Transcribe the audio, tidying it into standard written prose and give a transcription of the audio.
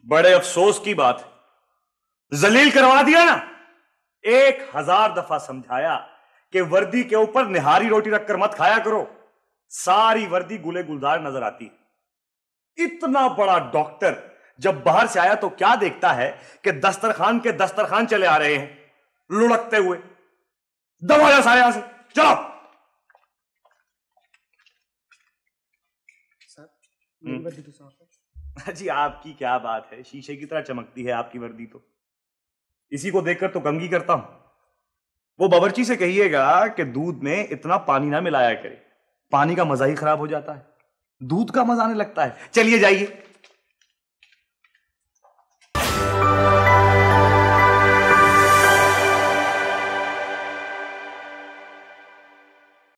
बड़े अफसोस की बात है, जलील करवा दिया ना। 1000 दफा समझाया कि वर्दी के ऊपर निहारी रोटी रखकर मत खाया करो, सारी वर्दी गुले गुलजार नजर आती है। इतना बड़ा डॉक्टर जब बाहर से आया तो क्या देखता है कि दस्तरखान के दस्तरखान चले आ रहे हैं लुढ़कते हुए। दबा जा सारे यहां से, चलो। सर मेरी वर्दी तो साफ है। जी आपकी क्या बात है, शीशे की तरह चमकती है आपकी वर्दी तो। इसी को देखकर तो कंघी करता हूं। वो बावर्ची से कहिएगा कि दूध में इतना पानी ना मिलाया करे, पानी का मजा ही खराब हो जाता है, दूध का मजा आने लगता है। चलिए जाइए।